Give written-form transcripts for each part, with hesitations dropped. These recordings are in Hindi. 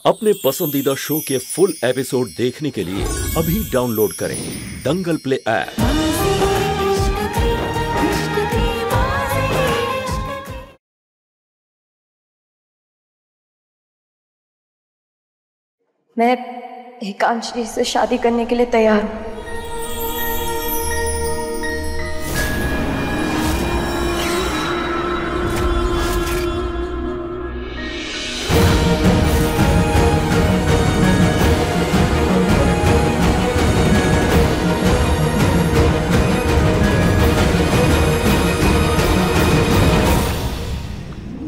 अपने पसंदीदा शो के फुल एपिसोड देखने के लिए अभी डाउनलोड करें दंगल प्ले ऐप। मैं एकांशी से शादी करने के लिए तैयार हूँ।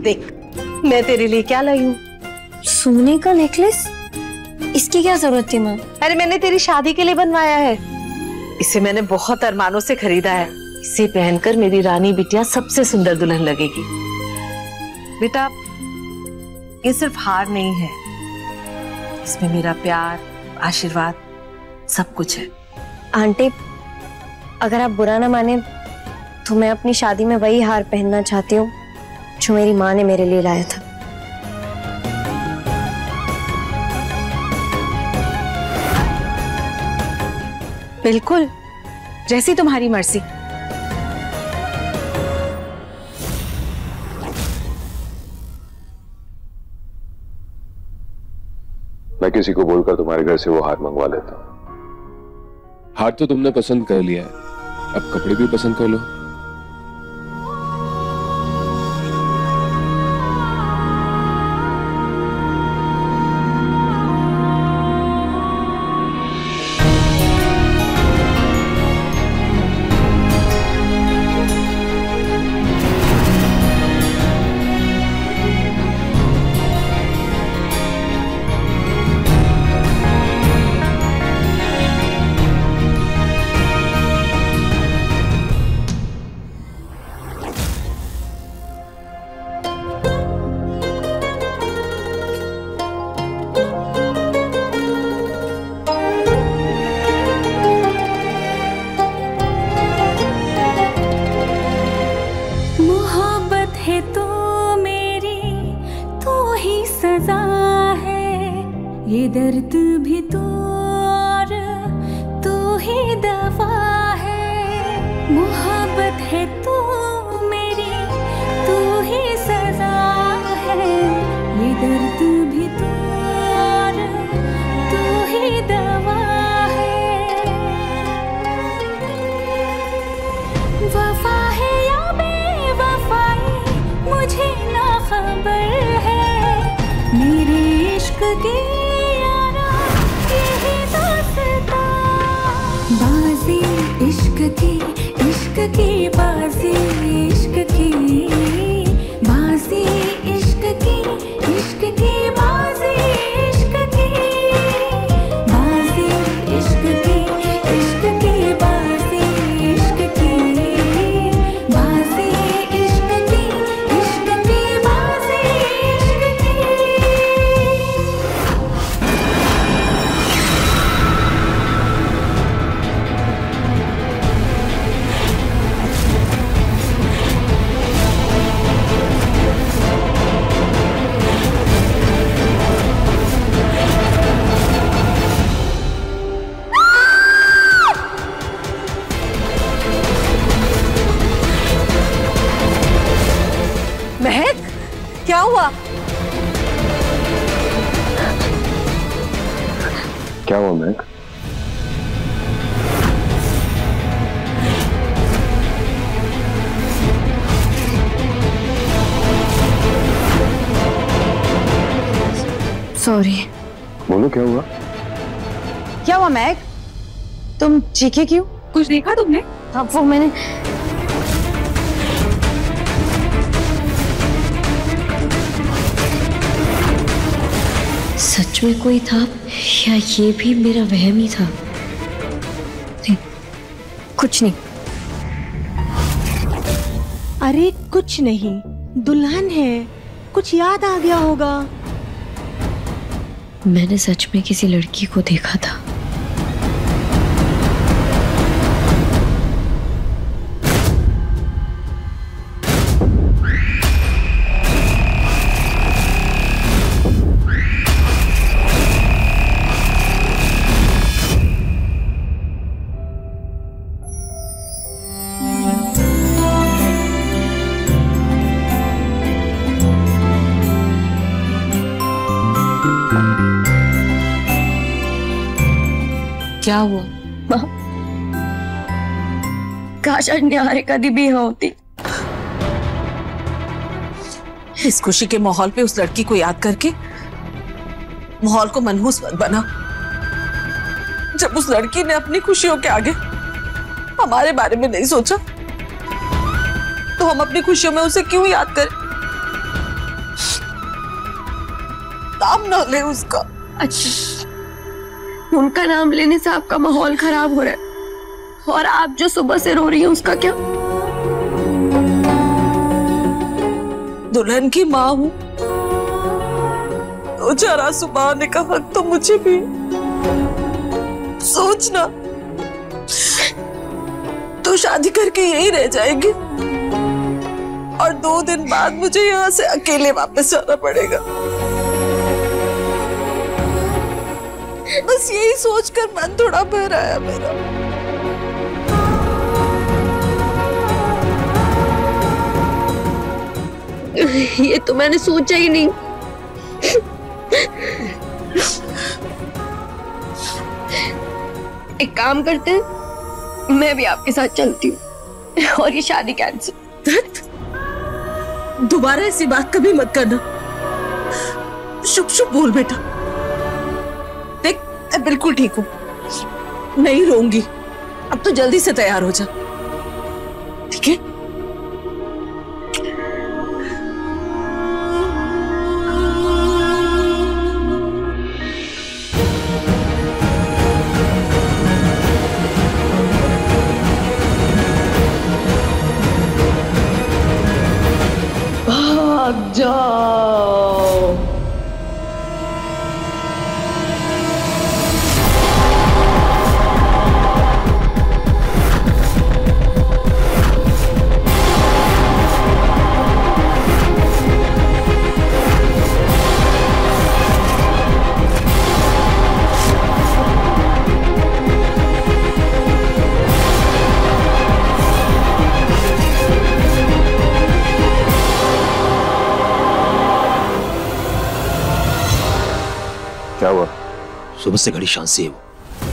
देख, मैं तेरे लिए क्या लाई हूँ। सोने का नेकलेस? इसकी क्या जरूरत थी माँ? अरे मैंने तेरी शादी के लिए बनवाया है। इसे मैंने बहुत अरमानों से खरीदा है। इसे पहनकर मेरी रानी बिटिया सबसे सुंदर दुल्हन लगेगी। बेटा, ये सिर्फ हार नहीं है, इसमें मेरा प्यार, आशीर्वाद सब कुछ है। आंटी, अगर आप बुरा ना माने तो मैं अपनी शादी में वही हार पहनना चाहती हूँ जो मेरी माँ ने मेरे लिए लाया था। बिल्कुल, जैसी तुम्हारी मर्जी। मैं किसी को बोलकर तुम्हारे घर से वो हार मंगवा लेता हूँ। हार तो तुमने पसंद कर लिया है, अब कपड़े भी पसंद कर लो। ये दर्द भी तो और तू ही दवा है। मोहब्बत है तू मेरी, तू ही सजा है। ये दर्द भी तो और तू ही दवा है। वफा है या बेवफाई मुझे ना खबर है। मेरे इश्क की बाजी इश्क की बाजी इश्क की बाजी इश्क की बाजी इश्क की बाजी इश्क की बाजी इश्क की बाजी इश्क की बाजी इश्क की। महक, क्या हुआ? क्या हुआ महक? सॉरी। बोलो क्या हुआ? क्या हुआ महक? तुम चीखे क्यों? कुछ देखा तुमने? हाँ, वो मैंने सच में कोई था या ये भी मेरा वहम ही था? नहीं, कुछ नहीं। अरे कुछ नहीं, दुल्हन है, कुछ याद आ गया होगा। मैंने सच में किसी लड़की को देखा था। क्या हुआ? माँ, काश आज निहारिका दी भी यहाँ होती। इस खुशी के माहौल पे उस लड़की को याद करके माहौल को मनहूस मत बना। जब उस लड़की ने अपनी खुशियों के आगे हमारे बारे में नहीं सोचा, तो हम अपनी खुशियों में उसे क्यों याद करें? नाम न ले उसका। अच्छा, उनका नाम लेने से आपका माहौल खराब हो रहा है, और आप जो सुबह से रो रही हैं उसका क्या? दुल्हन की माँ हूं, तो जरा सुबह आने का हक तो मुझे भी। सोचना, तो शादी करके यही रह जाएगी और 2 दिन बाद मुझे यहाँ से अकेले वापस जाना पड़ेगा। बस यही सोचकर मन थोड़ा भर आया मेरा। ये तो मैंने सोचा ही नहीं। एक काम करते हैं, मैं भी आपके साथ चलती हूँ और ये शादी कैंसिल। दोबारा ऐसी बात कभी मत करना। शुभ शुभ बोल बेटा। देख, मैं बिल्कुल ठीक हूँ, नहीं रोऊंगी। अब तो जल्दी से तैयार हो जा, ठीक है? भाग जाओ। क्या हुआ? सुबह से घड़ी शांति है, वो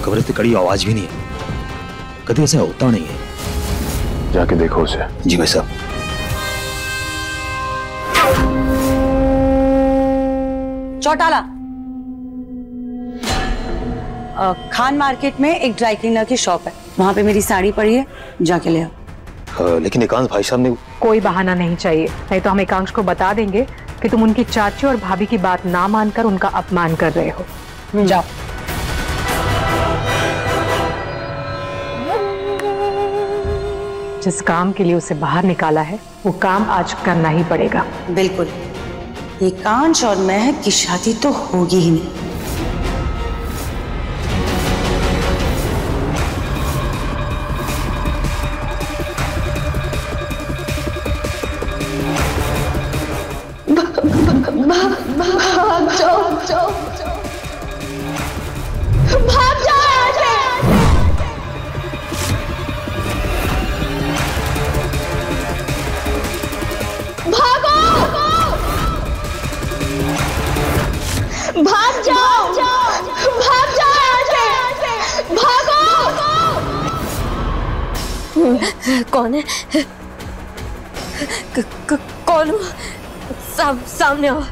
खबर इतनी कड़ी आवाज भी नहीं है, कभी ऐसा होता नहीं है। जाके देखो उसे। जी भाई साहब। चौटाला खान मार्केट में एक ड्राई क्लीनर की शॉप है, वहां पे मेरी साड़ी पड़ी है, जाके ले आओ। लेकिन एकांश भाई साहब ने। कोई बहाना नहीं चाहिए, नहीं तो हम एकांश को बता देंगे कि तुम उनकी चाची और भाभी की बात ना मानकर उनका अपमान कर रहे हो। जाओ। जिस काम के लिए उसे बाहर निकाला है वो काम आज करना ही पड़ेगा। बिल्कुल, एकांश और महक की शादी तो होगी ही नहीं। भाग जाओ, भाग जाओ यहाँ से। भागो, भाग जाओ, भाग जाओ यहाँ से, भागो। कौन है? कौन हो? सामने आओ।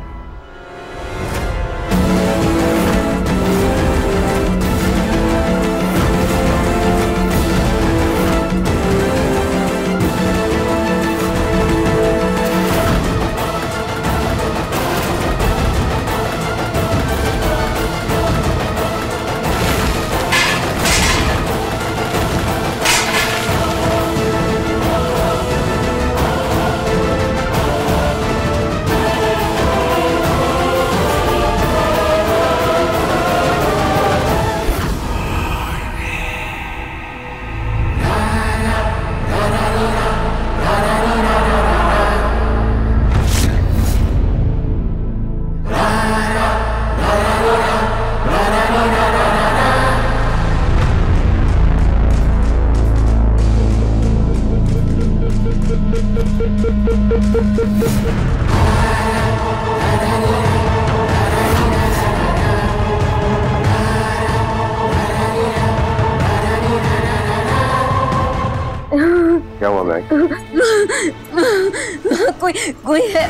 कोई है,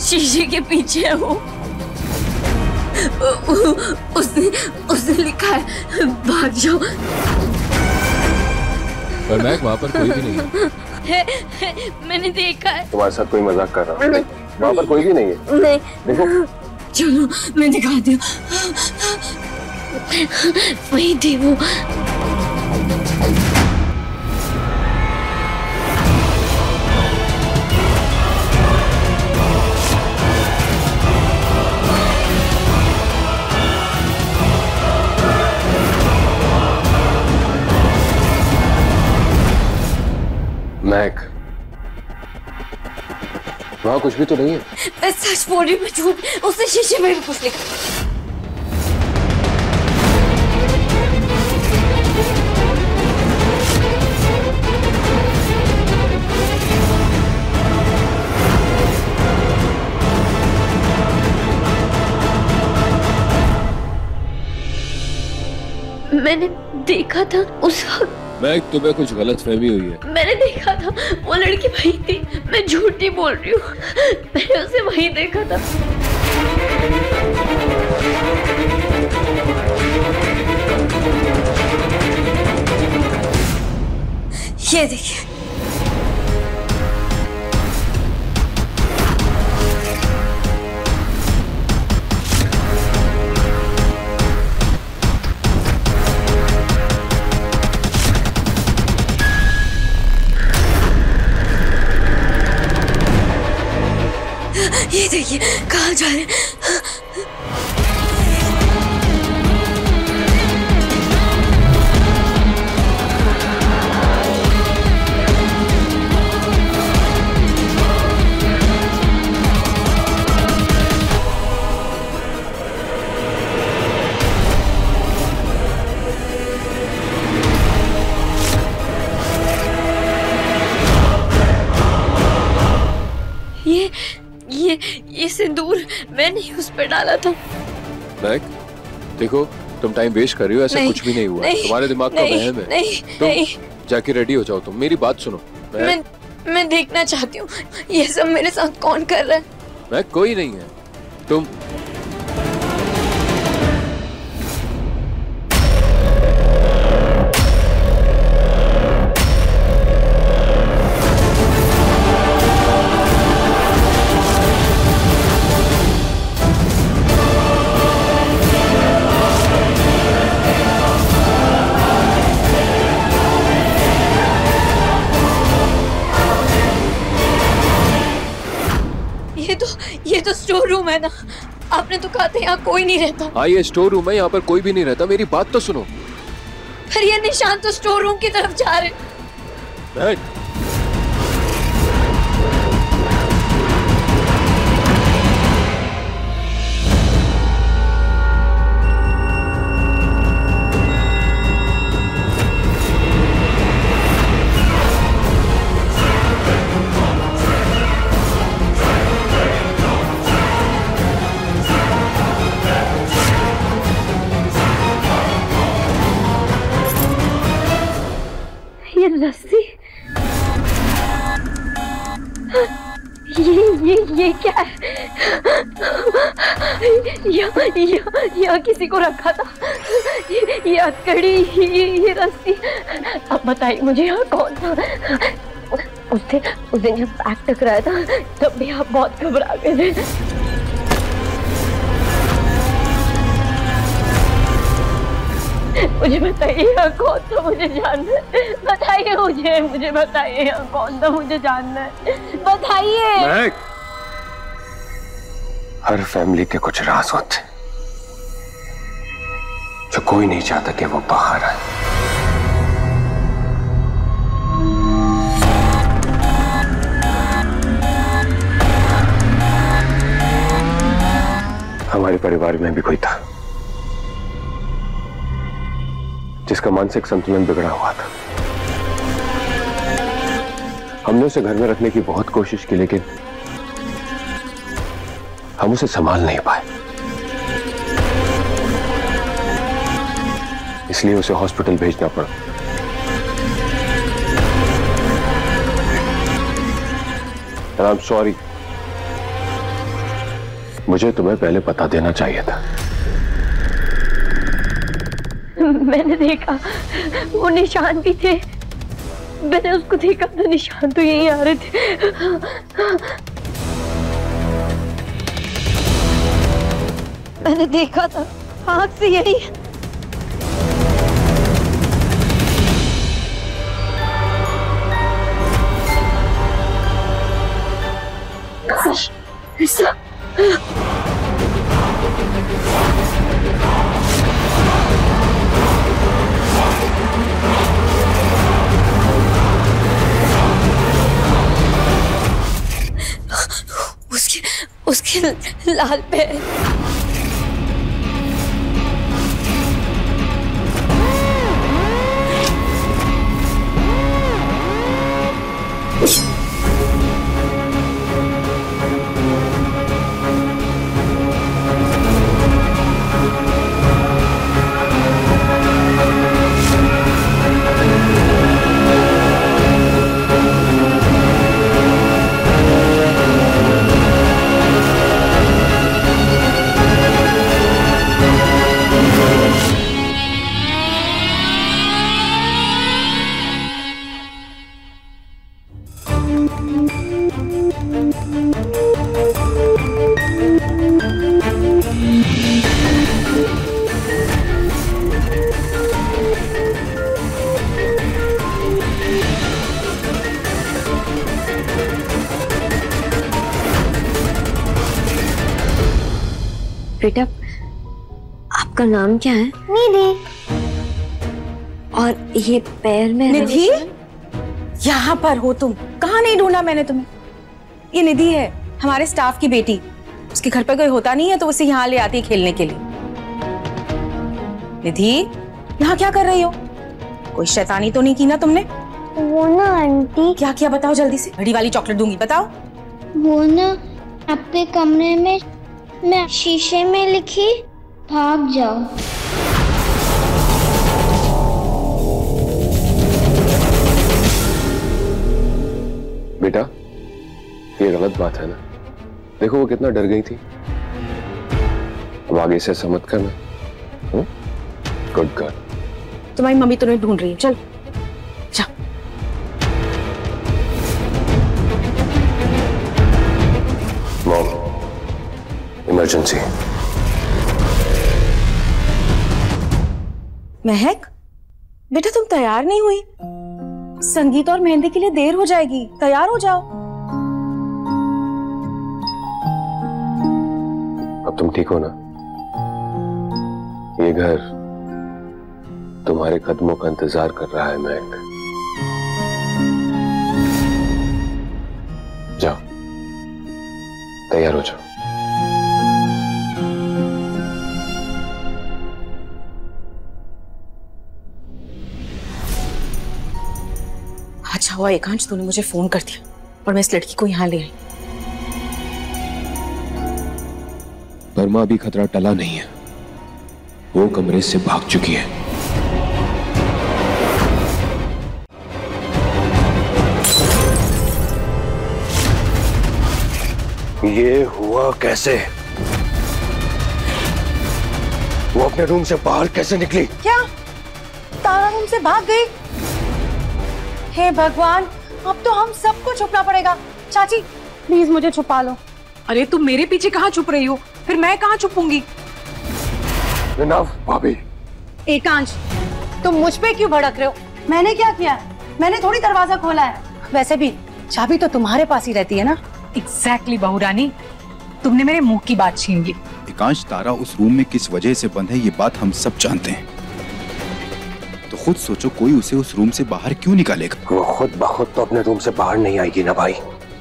शीशे के पीछे है वो। उसने लिखा है भाग जाओ। पर महक वहाँ पर कोई भी नहीं है। मैंने देखा है। तुम्हारे साथ कोई मजाक कर रहा है? वहाँ पर कोई भी नहीं है। नहीं। देखो चलो मैं दिखाती हूँ। वही थी वो। महक, वहाँ कुछ भी तो नहीं है। मैं सच बोल रही हूँ, झूठ। उसने शीशे में भी कुछ लिखा। मैंने देखा था उस वक्त। महक, तुम्हें कुछ गलत फहमी हुई है। मैंने देखा था वो लड़की वही थी। मैं झूठ नहीं बोल रही हूँ, मैंने उसे वही देखा था। ये देखिए। ये देखिए कहाँ जा रहे हैं। ये सिंदूर मैंने ही उस पे डाला था। महक, देखो तुम टाइम वेस्ट कर रही हो। ऐसा कुछ भी नहीं हुआ। तुम्हारे दिमाग का वहम है। तुम जाके रेडी हो जाओ। तुम मेरी बात सुनो। मैं देखना चाहती हूँ ये सब मेरे साथ कौन कर रहा है। महक, कोई नहीं है। तुम ये तो स्टोर रूम है ना। आपने तो कहा था यहाँ कोई नहीं रहता। हाँ, ये स्टोर रूम है। यहाँ पर कोई भी नहीं रहता। मेरी बात तो सुनो। फिर ये निशान तो स्टोर रूम की तरफ जा रहे। रस्सी, ये क्या है? यहाँ किसी को रखा था। ये हथकड़ी, ये रस्सी। अब बताइए मुझे यहाँ कौन था? उस दिन जब बैग टकराया था तब भी आप बहुत घबरा गए थे। मुझे बताइए यहाँ कौन था, मुझे जानना है। बताइए मुझे बताइए यहाँ कौन था, मुझे जानना है। बताइए। हर फैमिली के कुछ राज होते जो कोई नहीं चाहता कि वो बाहर आए। हमारे परिवार में भी कोई था जिसका मानसिक संतुलन बिगड़ा हुआ था। हमने उसे घर में रखने की बहुत कोशिश की, लेकिन हम उसे संभाल नहीं पाए। इसलिए उसे हॉस्पिटल भेजना पड़ा। आई एम सॉरी, मुझे तुम्हें पहले बता देना चाहिए था। मैंने देखा वो निशान भी थे, मैंने उसको देखा तो निशान तो यहीं आ रहे थे। मैंने देखा था आँख से यही। उसके लाल पैर। बेटा, आपका नाम क्या है? निधि। और ये पैर में निधि, यहाँ पर हो तुम? कहाँ नहीं ढूंढा मैंने तुम्हें? ये निधि है, हमारे स्टाफ की बेटी। उसके घर पर कोई होता नहीं है तो उसे यहाँ ले आती है खेलने के लिए। निधि, यहाँ क्या कर रही हो? कोई शैतानी तो नहीं की ना तुमने? वो ना आंटी। क्या किया बताओ जल्दी से। बड़ी वाली चॉकलेट दूंगी, बताओ। वो ना आपके कमरे में मैं शीशे में लिखी, भाग जाओ। बेटा, ये गलत बात है ना। देखो वो कितना डर गई थी। अब आगे से ऐसा मत करना। Good girl. तुम्हारी मम्मी तुम्हें ढूंढ रही है, चल जा। Mom, emergency. महक, बेटा तुम तैयार नहीं हुई? संगीत और मेहंदी के लिए देर हो जाएगी, तैयार हो जाओ। अब तुम ठीक हो ना? ये घर तुम्हारे कदमों का इंतजार कर रहा है महक। जाओ, तैयार हो जाओ। अच्छा हुआ एकांश तूने मुझे फोन कर दिया और मैं इस लड़की को यहाँ ले आई। वर्मा अभी खतरा टला नहीं है, वो कमरे से भाग चुकी है। ये हुआ कैसे? वो अपने रूम से बाहर कैसे निकली? क्या तारा रूम से भाग गई? हे भगवान, अब तो हम सबको छुपना पड़ेगा। चाची प्लीज मुझे छुपा लो। अरे तुम मेरे पीछे कहाँ छुप रही हो? फिर मैं कहाँ छुपूंगी? भाभी। एकांश, तुम मुझ पे क्यों भड़क रहे हो? मैंने क्या किया? मैंने थोड़ी दरवाजा खोला है। वैसे भी चाबी तो तुम्हारे पास ही रहती है ना। एग्जैक्टली बहू रानी, तुमने मेरे मुंह की बात छीन ली। एकांश, तारा उस रूम में किस वजह से बंद है ये बात हम सब जानते हैं, तो खुद सोचो कोई उसे उस रूम से बाहर क्यों निकालेगा? वो खुद बखुद तो अपने रूम से बाहर नहीं आएगी ना भाई।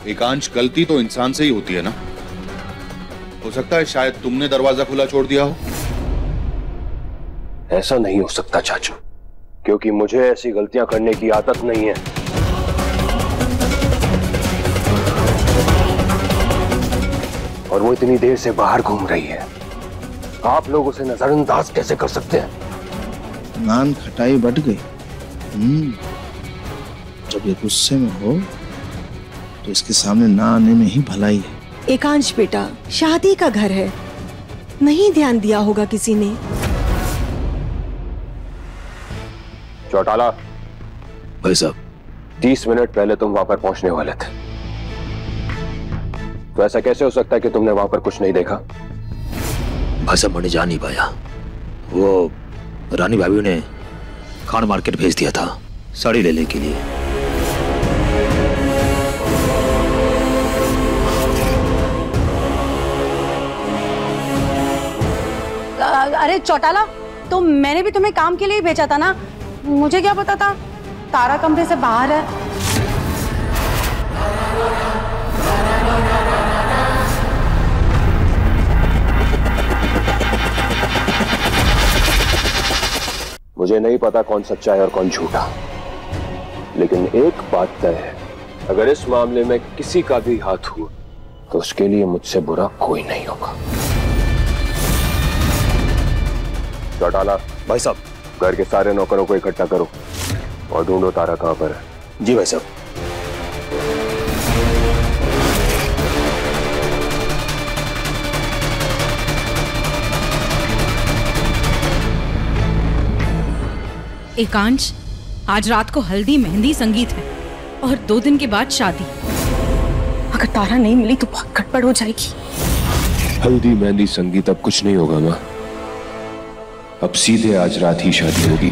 एकांश, गलती तो इंसान से ही होती है ना। हो सकता है शायद तुमने दरवाजा खुला छोड़ दिया हो। ऐसा नहीं हो सकता चाचू, क्योंकि मुझे ऐसी गलतियां करने की आदत नहीं है। और वो इतनी देर से बाहर घूम रही है, आप लोग उसे नजरअंदाज कैसे कर सकते हैं? नान खटाई बढ़ गई। जब ये गुस्से में हो तो इसके सामने ना आने में ही भलाई है। एकांश बेटा, शादी का घर है, नहीं ध्यान दिया होगा किसी ने। चौटाला भाई साहब, 30 मिनट पहले तुम वहां पर पहुंचने वाले थे, तो ऐसा कैसे हो सकता है कि तुमने वहां पर कुछ नहीं देखा? भाई साहब, मैंने जा नहीं पाया। वो रानी भाभी ने खान मार्केट भेज दिया था साड़ी लेने के लिए। अरे चौटाला, तो मैंने भी तुम्हें काम के लिए ही भेजा था ना, मुझे क्या पता था तारा कमरे से बाहर है। मुझे नहीं पता कौन सच्चा है और कौन झूठा, लेकिन एक बात तय है, अगर इस मामले में किसी का भी हाथ हुआ तो उसके लिए मुझसे बुरा कोई नहीं होगा। चौटाला भाई साहब, घर के सारे नौकरों को इकट्ठा करो और ढूंढो तारा कहां पर है। जी भाई साहब। एकांश, आज रात को हल्दी मेहंदी संगीत है और 2 दिन के बाद शादी। अगर तारा नहीं मिली तो बहुत गड़बड़ हो जाएगी। हल्दी मेहंदी संगीत अब कुछ नहीं होगा माँ, अब सीधे आज रात ही शादी होगी।